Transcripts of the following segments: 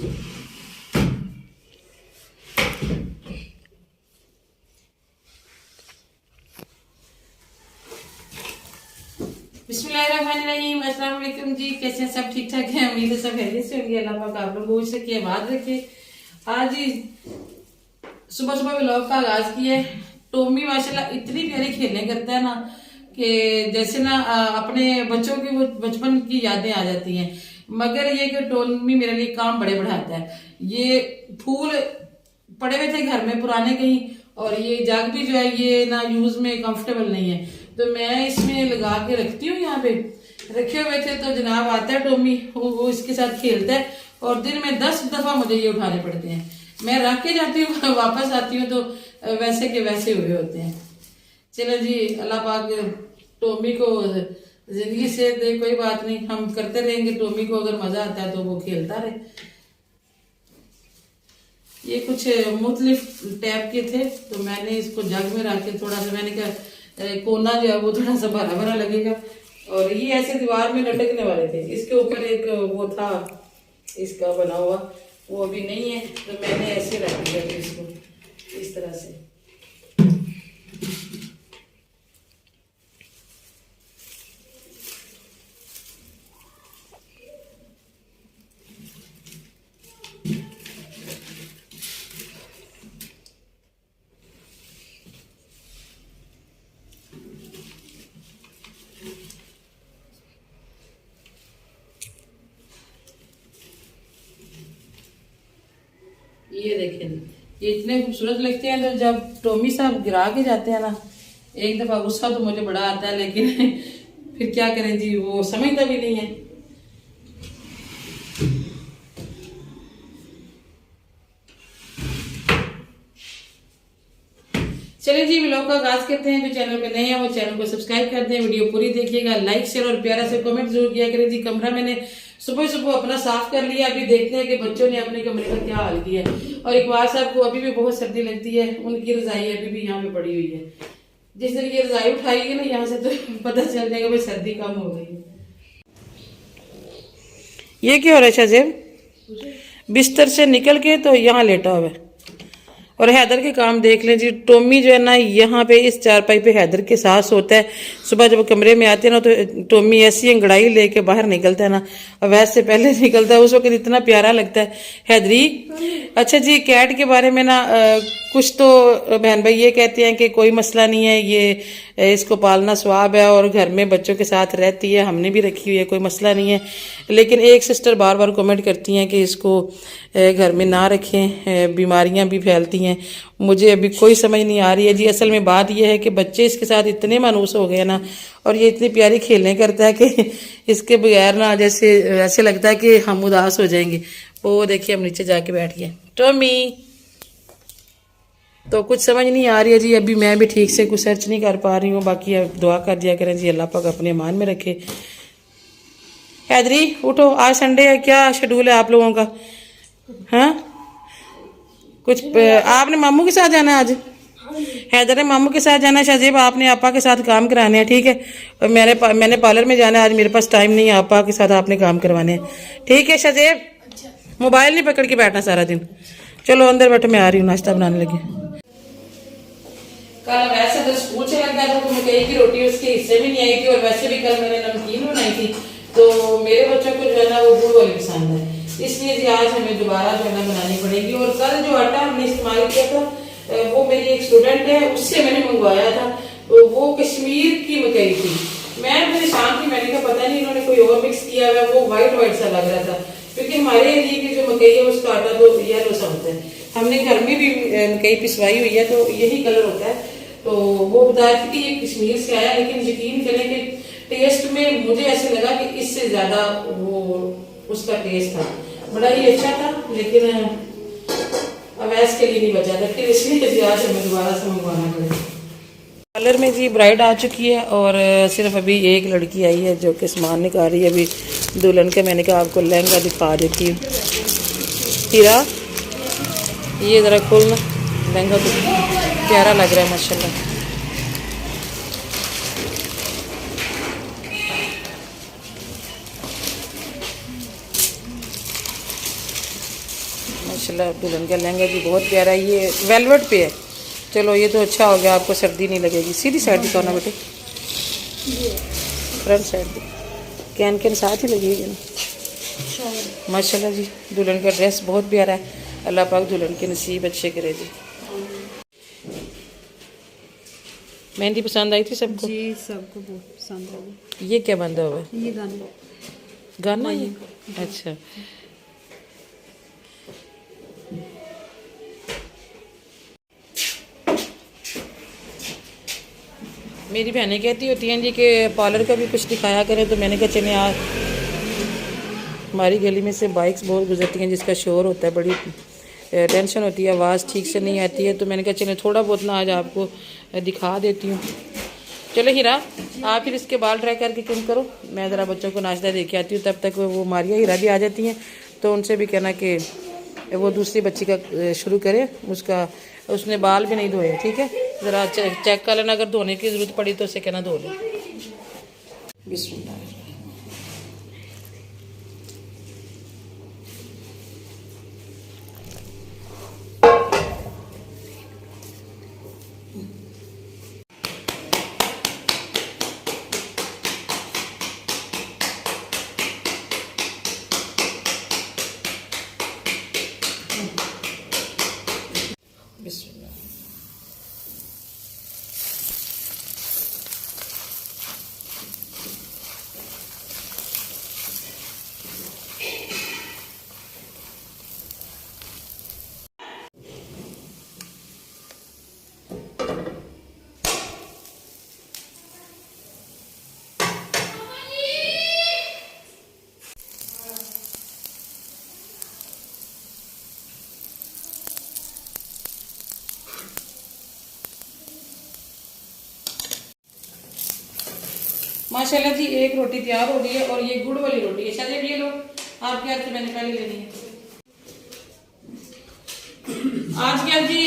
बिस्मिल्लाहिर्रहमानिर्रहीम, अस्सलाम वालेकुम जी। कैसे हैं सब? ठीक ठाक है, उम्मीद है सब खैरियत से होंगे। अल्लाह पाक आप लोगों को रखे, आबाद रखे। आज ही सुबह सुबह व्लॉग का आगाज किया है। टॉमी माशाल्लाह इतनी प्यारी खेलने करता है ना कि जैसे ना अपने बच्चों की वो बचपन की यादें आ जाती हैं। मगर ये कि टॉमी मेरे लिए काम बड़े बढ़ाता है। ये फूल पड़े हुए थे घर में पुराने कहीं, और ये जग भी जो है ये ना यूज में कंफर्टेबल नहीं है, तो मैं इसमें लगा के रखती हूँ। यहाँ पे रखे हुए थे तो जनाब आता है टॉमी, वो इसके साथ खेलता है, और दिन में 10 दफा मुझे ये उठाने पड़ते हैं। मैं रख के जाती हूँ वापस आती हूँ तो वैसे के वैसे हुए होते हैं। चलो जी, अल्लाह पाक टॉमी को जिंदगी से दे, कोई बात नहीं, हम करते रहेंगे। टॉमी को अगर मजा आता है तो वो खेलता रहे। ये कुछ मुख्तलिफ टाइप के थे, तो मैंने इसको जग में रख के थोड़ा सा, मैंने कहा कोना जो है वो थोड़ा सा भरा भरा लगेगा। और ये ऐसे दीवार में लटकने वाले थे। इसके ऊपर एक वो था इसका बना हुआ, वो अभी नहीं है, तो मैंने ऐसे रख दिया था इसको इस तरह से। ये देखें, ये इतने खूबसूरत लगते हैं। तो जब टॉमी साहब गिरा के जाते हैं ना, एक दफा गुस्सा तो मुझे बड़ा आता है, लेकिन फिर क्या करें जी, वो समझता भी नहीं है। चलिए जी, व्लॉग का आगाज करते हैं। जो चैनल पे नए हैं वो चैनल को सब्सक्राइब कर दें, वीडियो पूरी देखिएगा, लाइक शेयर और प्यारा से कमेंट जरूर किया करें जी। कमरा मैंने सुबह सुबह अपना साफ कर लिया। अभी देखते हैं कि बच्चों ने अपने कमरे का क्या हाल किया है। और इकबाल साहब को अभी भी बहुत सर्दी लगती है, उनकी रजाई अभी भी यहाँ पे पड़ी हुई है। जिस दिन ये रजाई उठाएगी ना यहाँ से तो पता चल जाएगा भाई सर्दी कम हो गई है। ये क्या हो रहा है शाहजेब? बिस्तर से निकल के तो यहाँ लेटा हुआ है। और हैदर के काम देख लें जी। टॉमी जो है ना यहाँ पे इस चारपाई पे हैदर के साथ सोता है। सुबह जब कमरे में आते हैं ना तो टॉमी ऐसी अंगड़ाई लेके बाहर निकलता है ना, और वैसे पहले निकलता है, उस वक्त इतना प्यारा लगता है। हैदरी, अच्छा जी, कैट के बारे में ना कुछ तो बहन भाई ये कहते हैं कि कोई मसला नहीं है, ये इसको पालना स्वाब है और घर में बच्चों के साथ रहती है, हमने भी रखी हुई है, कोई मसला नहीं है। लेकिन एक सिस्टर बार बार कमेंट करती हैं कि इसको घर में ना रखें, बीमारियां भी फैलती हैं। मुझे अभी कोई समझ नहीं आ रही है जी। असल में बात यह है कि बच्चे इसके साथ इतने मानूस हो गए ना, और ये इतनी प्यारी खेलने करता है कि इसके बगैर ना जैसे ऐसे लगता है कि हम उदास हो जाएंगे। वो देखिए, हम नीचे जाके बैठ गए। टॉमी, तो कुछ समझ नहीं आ रही है जी। अभी मैं भी ठीक से कुछ सर्च नहीं कर पा रही हूँ। बाकी अब दुआ कर दिया करें जी, अल्लाह पाक अपने ईमान में रखे। हैदरी उठो, आज संडे है, क्या शेड्यूल है आप लोगों का? हाँ, कुछ आपने मामू के साथ जाना है आज? हैदर ने मामू के साथ जाना है, शाहजेब आपने आपा के साथ काम कराने हैं, ठीक है। और मैंने पार्लर में जाना है आज, मेरे पास टाइम नहीं है, आपा के साथ आपने काम करवाने हैं, ठीक है शाहजेब। मोबाइल नहीं पकड़ के बैठना सारा दिन। चलो अंदर बैठो, मैं आ रही हूँ, नाश्ता बनाने लगी। कल वैसे तो स्कूल से लग गया था, तो मकई की रोटी उसके हिस्से भी नहीं आई थी, और वैसे भी कल मैंने नमकीन बनाई थी, तो मेरे बच्चों को जो है ना वो गुड़ वाली पसंद है, इसलिए जी आज हमें दोबारा जो है ना बनानी पड़ेगी। और कल जो आटा हमने इस्तेमाल किया था वो मेरी एक स्टूडेंट है, उससे मैंने मंगवाया था, तो वो कश्मीर की मकई थी। मैं परेशान थी, मैंने कहा पता नहीं इन्होंने कोई और मिक्स किया हुआ, वो व्हाइट व्हाइट सा लग रहा था, क्योंकि हमारे एरिया की जो मकई है उसका आटा तो येलो सा होता है। हमने घर में भी मकई पिसवाई हुई है तो यही कलर होता है। तो वो बताया था कि ये कश्मीर से आया, लेकिन यकीन करें कि टेस्ट में मुझे ऐसे लगा कि इससे ज्यादा वो उसका टेस्ट था, बड़ा ही अच्छा था, लेकिन अवैस के लिए नहीं बचा था, फिर इसलिए आज हमें दोबारा से मंगवाना पड़ेगा। पार्लर में जी ब्राइड आ चुकी है, और सिर्फ अभी एक लड़की आई है जो कि सामान निकाल रही है। अभी दुल्हन का मैंने कहा आपको लहंगा दिखा देती हूँ। हीरा, ये ज़रा खोलना, लहंगा तो प्यारा लग रहा है माशाल्लाह। माशाल्लाह दुल्हन का लहंगा जी बहुत प्यारा है, ये वेलवेट पे है। चलो ये तो अच्छा हो गया, आपको सर्दी नहीं लगेगी। सीधी साइड दिखाओ ना बेटे, फ्रंट साइड दी, कैन साथ ही लगेगी ना। माशाल्लाह जी दुल्हन का ड्रेस बहुत प्यारा है। अल्लाह पाक दुल्हन के नसीब अच्छे करे जी। मेहंदी पसंद आई थी सबको? जी सबको बहुत पसंद आई। ये क्या बंधा हुआ है? ये गाना गाना है? अच्छा। मेरी बहनें कहती होती हैं जी कि पार्लर का भी कुछ दिखाया करें, तो मैंने कहा चले आज हमारी गली में से बाइक्स बहुत गुजरती हैं जिसका शोर होता है, बड़ी टेंशन होती है, आवाज़ ठीक से नहीं आती है, तो मैंने कहा चले थोड़ा बहुत ना आज आपको दिखा देती हूँ। चलो हीरा आप फिर इसके बाल ड्राई करके कम करो, मैं ज़रा बच्चों को नाश्ता दे के आती हूँ। तब तक वो मारिया हीरा भी आ जाती हैं, तो उनसे भी कहना कि वो दूसरी बच्ची का शुरू करे, उसने बाल भी नहीं धोए, ठीक है? ज़रा चेक कर लेना, अगर धोने की ज़रूरत पड़ी तो उसे कहना धो ले। बिस्मिल्लाह। बिस्मिल्लाह। माशाल्लाह जी एक रोटी तैयार हो गई है, और ये गुड़ वाली रोटी है। शायद ये लो आपके हाथ से, मैंने पहले लेनी है। आजकल जी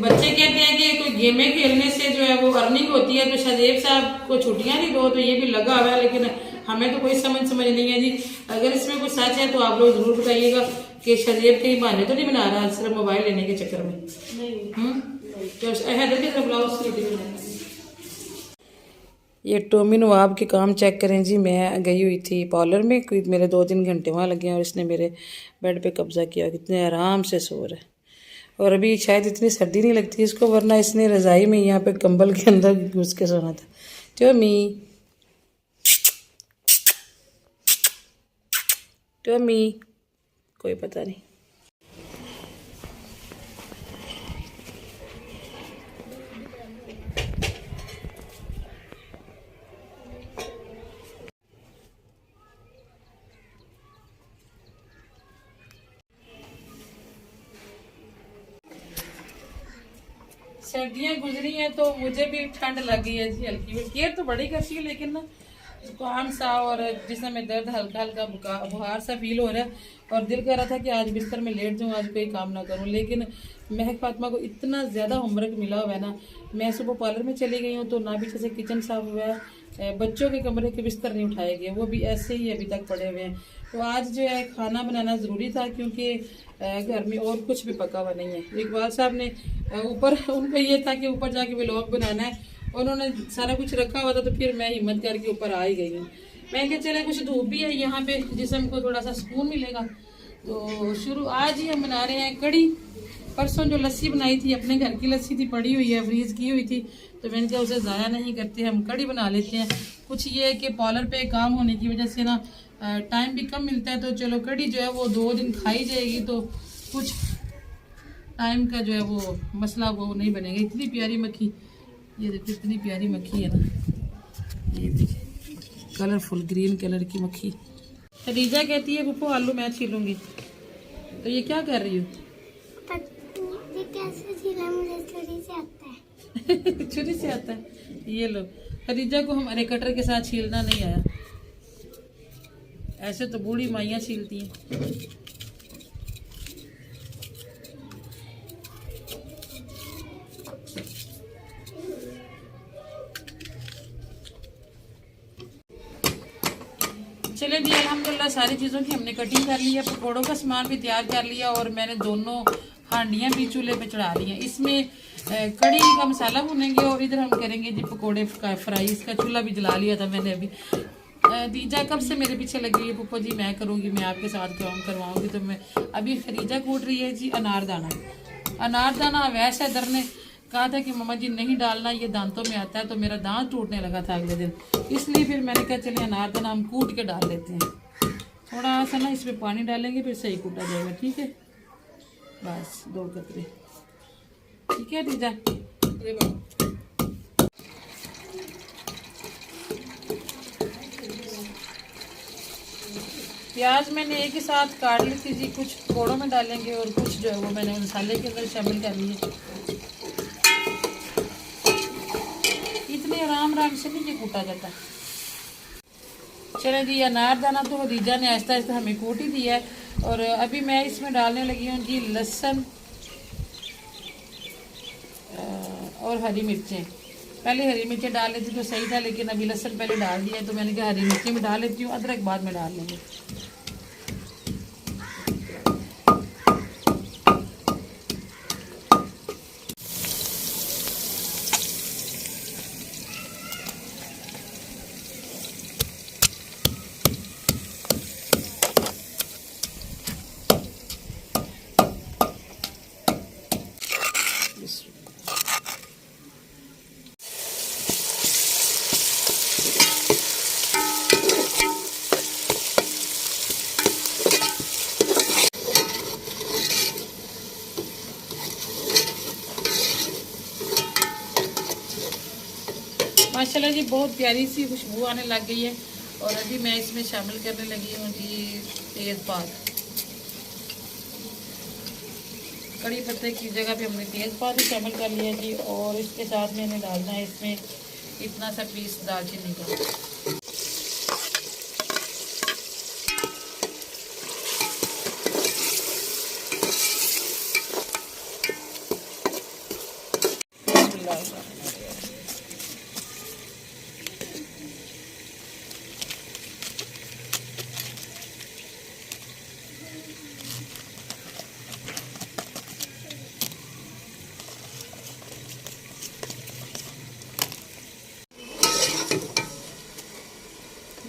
बच्चे कहते हैं कि कोई गेमें खेलने से जो है वो अर्निंग होती है, तो शाहजेब साहब को छुट्टियां नहीं दो, तो ये भी लगा हुआ है, लेकिन हमें तो कोई समझ नहीं है जी। अगर इसमें कुछ सच है तो आप लोग जरूर बताइएगा कि शाहजेब कहीं बहाने तो नहीं बना रहा सिर्फ मोबाइल लेने के चक्कर में। तो हैदर की तरफ ब्लाउज ये टोमी नवाब के काम चेक करें जी। मैं गई हुई थी पार्लर में, कोई मेरे 2-3 घंटे वहाँ लगे हैं, और इसने मेरे बेड पे कब्जा किया। कितने आराम से सो रहा है, और अभी शायद इतनी सर्दी नहीं लगती इसको, वरना इसने रज़ाई में यहाँ पे कंबल के अंदर घुस के सोना था। टोमी टोमी, कोई पता नहीं। सर्दियाँ गुजरी हैं तो मुझे भी ठंड लग गई है जी, हल्की। केयर तो बड़ी करती है, लेकिन ना जुकाम सा और जिसमें में दर्द, हल्का हल्का बुखार सा फील हो रहा है, और दिल कर रहा था कि आज बिस्तर में लेट जाऊँ, आज कोई काम ना करूँ। लेकिन महक फातिमा को इतना ज़्यादा होमवर्क मिला हुआ है ना, मैं सुबह पार्लर में चली गई हूँ तो ना पीछे से किचन साफ हुआ है, बच्चों के कमरे के बिस्तर नहीं उठाए गए, वो भी ऐसे ही अभी तक पड़े हुए हैं। तो आज जो है खाना बनाना ज़रूरी था, क्योंकि घर में और कुछ भी पका हुआ नहीं है। इकबाल साहब ने ऊपर, उनको ये था कि ऊपर जाके व्लॉग बनाना है, उन्होंने सारा कुछ रखा हुआ था, तो फिर मैं हिम्मत करके ऊपर आ ही गई हूँ। मैं क्या चले कुछ धूप भी है यहाँ पे, जिसम को थोड़ा सा सुकून मिलेगा। तो शुरू आज ही हम बना रहे हैं कड़ी। परसों जो लस्सी बनाई थी, अपने घर की लस्सी थी, पड़ी हुई है, फ्रीज की हुई थी, तो मैंने कहा उसे ज़ाया नहीं करते, हम कड़ी बना लेते हैं। कुछ ये है कि पार्लर पे काम होने की वजह से ना टाइम भी कम मिलता है, तो चलो कड़ी जो है वो 2 दिन खाई जाएगी, तो कुछ टाइम का जो है वो मसला वो नहीं बनेगा। इतनी प्यारी मक्खी, ये देखो इतनी प्यारी मक्खी है ना, ये देखिए कलरफुल ग्रीन कलर की मक्खी। खदीजा कहती है पप्पू आलू मैं छीलूंगी, तो ये क्या कर रही हो? ये कैसे छीलना मुझे छुरी से आता है। छुरी से आता है? ये लो, खदीजा को हमारे कटर के साथ छीलना नहीं आया, ऐसे तो बूढ़ी माइयाँ छीलती हैं। चले जी जी अल्हम्दुलिल्लाह सारी चीज़ों की हमने कटिंग कर ली है, पकौड़ों का सामान भी तैयार कर लिया और मैंने दोनों हांडियाँ भी चूल्हे पे चढ़ा ली हैं। इसमें कड़ी का मसाला भुनेंगे और इधर हम करेंगे जी पकौड़े का फ्राई। इसका चूल्हा भी जला लिया था मैंने अभी। दीजा कब से मेरे पीछे लगी है, पप्पा जी मैं करूँगी, मैं आपके साथ करवाऊँगी। तो मैं अभी खरीजा कूट रही है जी अनारदाना। वैसे इधर ने कहा था कि मम्मा जी नहीं डालना, ये दांतों में आता है, तो मेरा दांत टूटने लगा था अगले दिन, इसलिए फिर मैंने कहा चलिए अनारदाना हम कूट के डाल लेते हैं। थोड़ा सा ना इसमें पानी डालेंगे फिर सही कूटा जाएगा। ठीक है, बस 2 कतरे। ठीक है दीजा। प्याज मैंने एक ही साथ काट ली थी जी, कुछ पकौड़ों में डालेंगे और कुछ जो है वो मैंने मसाले के अंदर शामिल कर लिए। इतने आराम से नहीं ये कूटा जाता। चले जी अनारदाना तो खदीजा ने आहिस्ता आहिस्ता हमें कूट ही दिया है और अभी मैं इसमें डालने लगी हूँ जी लहसुन और हरी मिर्चें। पहले हरी मिर्चें डाल लेती तो सही था, लेकिन अभी लहसुन पहले डाल दिया तो मैंने कहा हरी मिर्चें भी डाल लेती हूँ, अदरक बाद में डाल लेंगे। माशाल्लाह जी बहुत प्यारी सी खुशबू आने लग गई है और अभी मैं इसमें शामिल करने लगी हूँ जी तेज़पात। कड़ी पत्ते की जगह पे हमने तेज़पात ही शामिल कर लिया जी और इसके साथ मैंने डालना है इसमें इतना सा पीस दालचीनी का।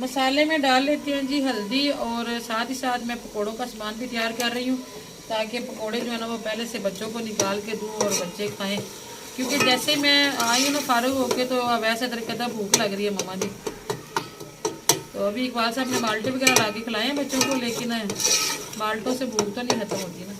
मसाले में डाल लेते हैं जी हल्दी और साथ ही साथ मैं पकोड़ों का सामान भी तैयार कर रही हूँ ताकि पकोड़े जो है ना वो पहले से बच्चों को निकाल के दूँ और बच्चे खाएं, क्योंकि जैसे मैं आई हूँ ना फारूक होके तो वैसे तरीके का भूख लग रही है मम्मा जी। तो अभी इकबाल साहब ने माल्टे वगैरह ला के खिलाए हैं बच्चों को, लेकिन माल्टों से भूख तो नहीं खत्म होती ना।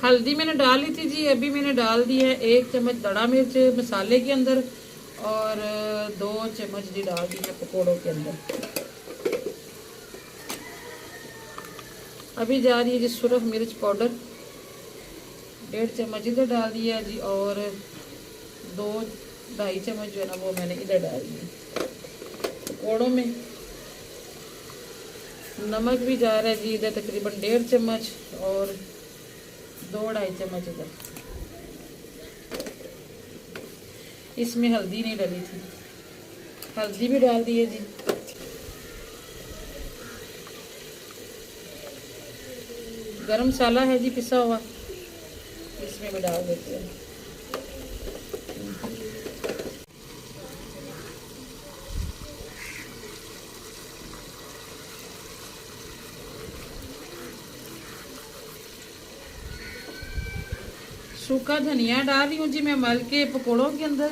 हल्दी मैंने डाल ली थी जी, अभी मैंने डाल दी है 1 चम्मच दड़ा मिर्च मसाले के अंदर और 2 चम्मच जी डाल दी है पकौड़ों के अंदर। अभी जा रही है जी सुरख मिर्च पाउडर 1.5 चम्मच इधर डाल दिया जी और 2-2.5 चम्मच जो है ना वो मैंने इधर डाल दिया पकौड़ों में। नमक भी जा रहा है जी इधर तकरीबन 1.5 चम्मच और 2-2.5 चम्मच इधर। इसमें हल्दी नहीं डाली थी, हल्दी भी डाल दी है जी। गरम मसाला है जी पिसा हुआ, इसमें भी डाल देते हैं। सूखा धनिया डाल रही हूँ जी मैं मल के पकौड़ों के अंदर।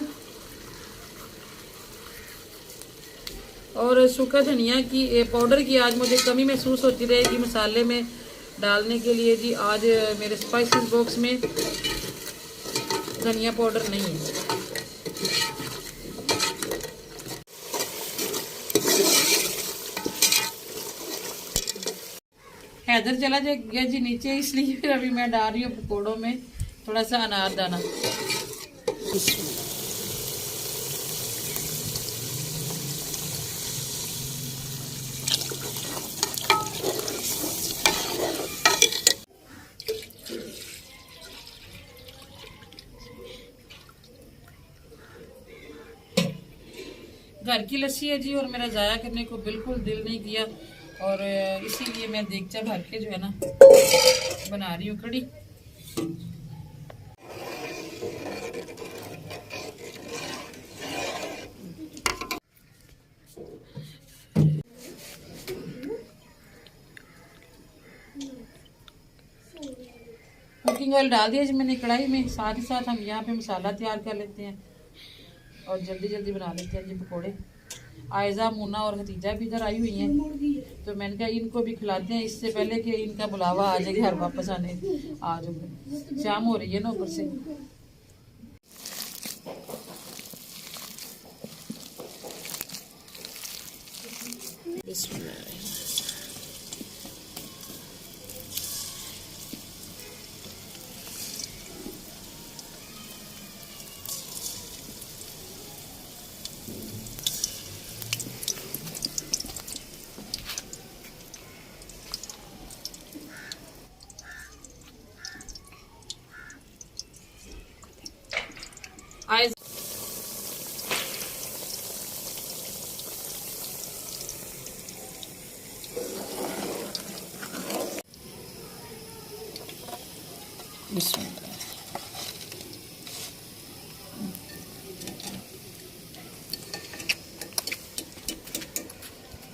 और सूखा धनिया की पाउडर की आज मुझे कमी महसूस होती रहेगी मसाले में डालने के लिए जी। आज मेरे स्पाइसेस बॉक्स में धनिया पाउडर नहीं है। हैदर चला गया जी नीचे, इसलिए फिर अभी मैं डाल रही हूँ पकौड़ों में थोड़ा सा अनारदाना। घर की लस्सी है जी, और मेरा ज़ाया करने को बिल्कुल दिल नहीं किया, और इसीलिए मैं देगचा भर के जो है ना बना रही हूँ कड़ी। कुकिंग ऑयल डाल दिया जी मैंने कढ़ाई में, साथ ही साथ हम यहाँ पे मसाला तैयार कर लेते हैं और जल्दी जल्दी बना लेते हैं जी पकौड़े। आयजा, मुन्ना और हतीजा भी इधर आई हुई हैं, तो मैंने कहा इनको भी खिलाते हैं इससे पहले कि इनका बुलावा आ जाए घर वापस आने। आ जाओ, शाम हो रही है ना ऊपर से। आयजा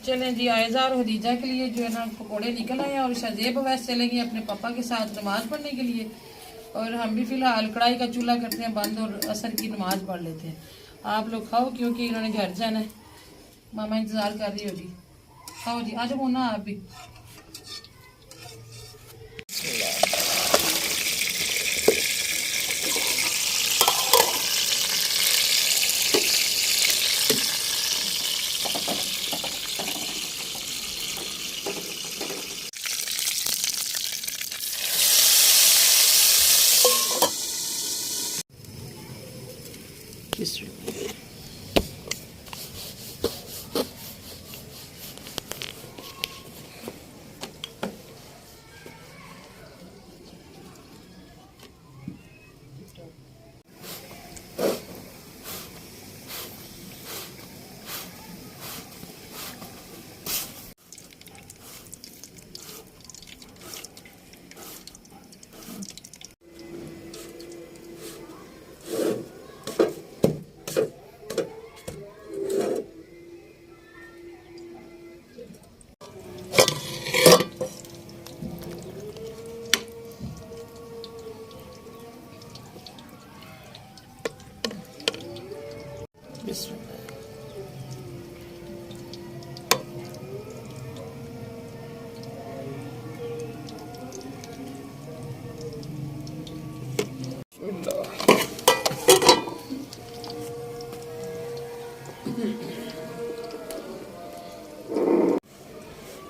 चलें जी, आयजा और हदीजा के लिए जो है ना पकौड़े निकल आए, और शजेब वैसे चलेंगी अपने पापा के साथ नमाज पढ़ने के लिए, और हम भी फिलहाल कढ़ाई का चूल्हा करते हैं बंद और असर की नमाज पढ़ लेते हैं। आप लोग खाओ क्योंकि इन्होंने घर जाना है, मामा इंतजार कर रही होगी। खाओ जी, आज मोना आप भी।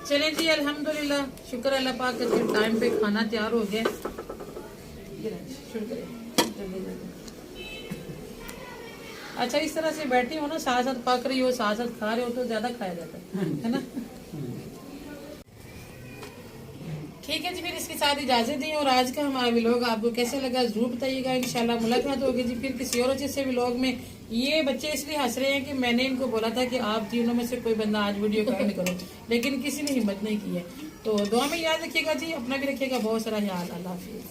चलें जी, अल्हम्दुलिल्लाह, शुक्र अल्लाह पाक का, टाइम पे खाना तैयार हो गया। शुरू करें जल्दी जल्दी। अच्छा, इस तरह से बैठी हो ना, साथ साथ पक रही हो साथ साथ खा रहे हो तो ज्यादा खाया जाता है ना। ठीक है जी, फिर इसके साथ इजाजत दी, और आज का हमारा व्लॉग आपको कैसे लगा जरूर बताइएगा। इंशाल्लाह मुलाकात होगी जी फिर किसी और अच्छे से व्लॉग में। ये बच्चे इसलिए हंस रहे हैं कि मैंने इनको बोला था कि आप तीनों में से कोई बंदा आज वीडियो का एंड करो, लेकिन किसी ने हिम्मत नहीं की है। तो दुआ में याद रखिएगा जी, अपना भी रखिएगा बहुत सारा ख्याल। अल्लाह हाफिज।